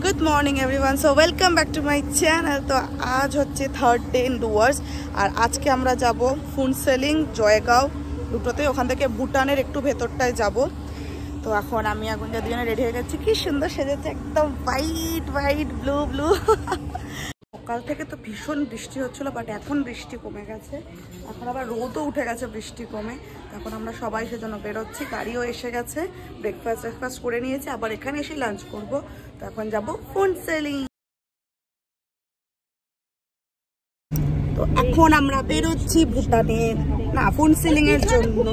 Good morning everyone so welcome back to my channel. तो आज হচ্ছে 3rd ডে ইন ডুয়ার্স আর আজকে আমরা যাব ফুনসেলিং জয়গাঁও দুটোতে, ওখান থেকে ভুটানের একটু ভেতরটায় যাব। তো এখন আমি এখন দুজনে রেডি হয়ে গেছি, কি সুন্দর সেজেছে, একদম হোয়াইট হোয়াইট ব্লু ব্লু। সকাল থেকে তো ভীষণ বৃষ্টি হচ্ছিল, বাট এখন বৃষ্টি কমে গেছে, এখন আবার রোদও উঠে গেছে বৃষ্টি কমে। এখন আমরা সবাই সেজন্য বেরোচ্ছি, গাড়িও এসে গেছে, ব্রেকফাস্ট করে নিয়েছি, আবার এখানে এসে লাঞ্চ করব। তো এখন যাবো ফুনসেলিং। তো এখন আমরা বেরোচ্ছি ভুটানের না ফুনসেলিং এর জন্য।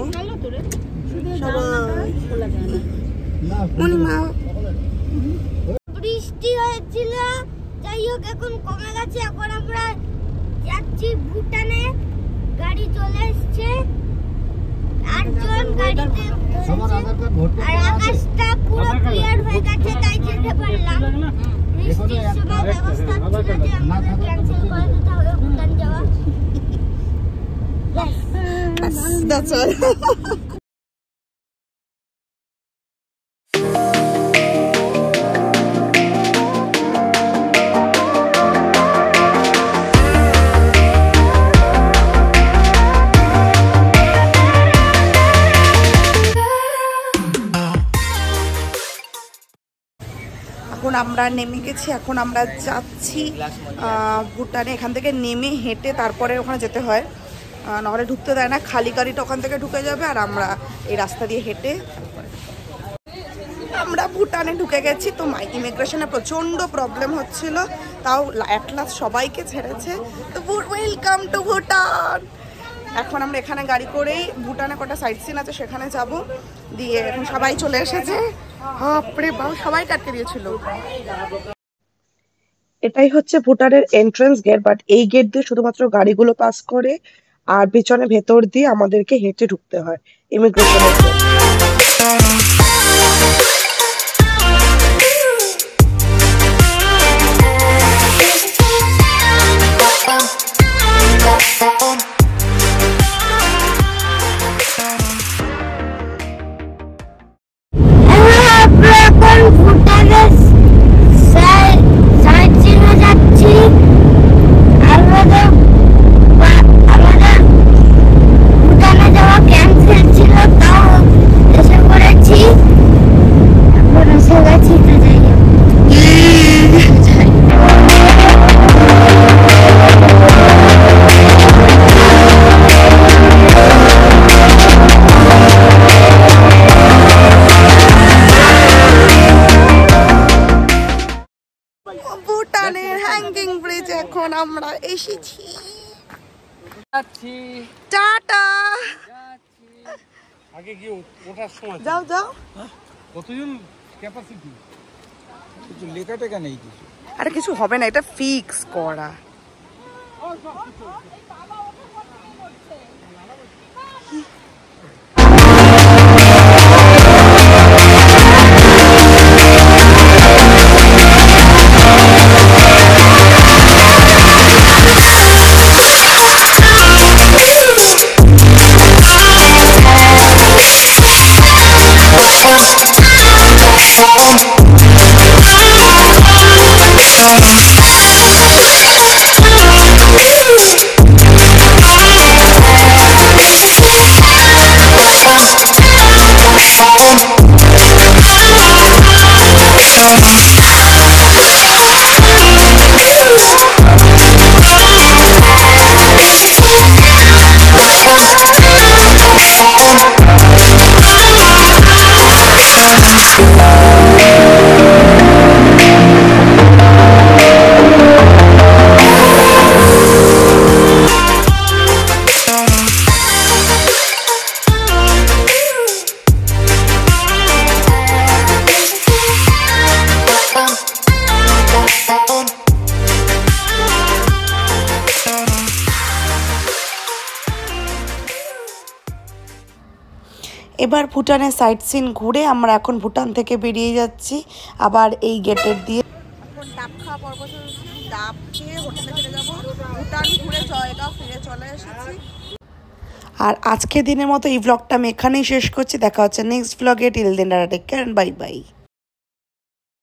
বৃষ্টি হয়েছিল, যাই হোক এখন কমে গেছে। এখন আমরা যাচ্ছি ভুটানে, গাড়ি চলে এসছে, 8 জন গাড়িতে আর আকাশটা পুরো ক্লিয়ার হয়ে গেছে, তাই যেতে পারলাম। বৃষ্টির সময় ব্যবস্থা ছিল যে আমাদের ক্যান্সেল করে দিতে হবে ভুটান যাওয়া। That's all. এখন আমরা নেমে গেছি, এখন আমরা যাচ্ছি ভুটানে। এখান থেকে নেমে হেঁটে তারপরে ওখানে যেতে হয়, নাহলে ঢুকতে দেয় না। খালি গাড়িটা ওখান থেকে ঢুকে যাবে আর আমরা এই রাস্তা দিয়ে হেঁটে আমরা ভুটানে ঢুকে গেছি। তো ইমিগ্রেশনে প্রচণ্ড প্রবলেম হচ্ছিল, তাও অ্যাট লাস্ট সবাইকে ছেড়েছে। তো ওয়েলকাম টু ভুটান। এখন আমরা এখানে গাড়ি করেই ভুটানে কটা সাইট সিন আছে সেখানে যাব, দিয়ে এখন সবাই চলে এসেছে। বাপরে বাপ, সবাই আটকে দিয়েছিল। এটাই হচ্ছে ভুটানের এন্ট্রান্স গেট, বাট এই গেট দিয়ে শুধুমাত্র গাড়িগুলো পাস করে, আর পিছনে ভেতর দিয়ে আমাদেরকে হেঁটে ঢুকতে হয় ইমিগ্রেশনের। ভুটানের হ্যাঙ্গিং ব্রিজ এখন আমরা এসেছি। টাটা। আগে কি ওঠার সময় যাও যাও। কতজন ক্যাপাসিটি? কিছু লেখা টেকা নেই কিছু। আরে কিছু হবে না, এটা ফিক্স করা। এবার ভুটানের সাইট সিন ঘুরে আমরা এখন ভুটান থেকে বেরিয়ে যাচ্ছি আবার এই গেটের দিয়ে। এখন ডাব খাওয়া পর্ব চলছে, ডাব খেয়ে হোটেলে চলে যাবো। ভুটান ঘুরে জয়গাঁও ফিরে চলে এসেছি। আর আজকের দিনের মতো এই ব্লগটা আমি এখানেই শেষ করছি। দেখা হচ্ছে নেক্সট ব্লগে। Till then take care, bye by.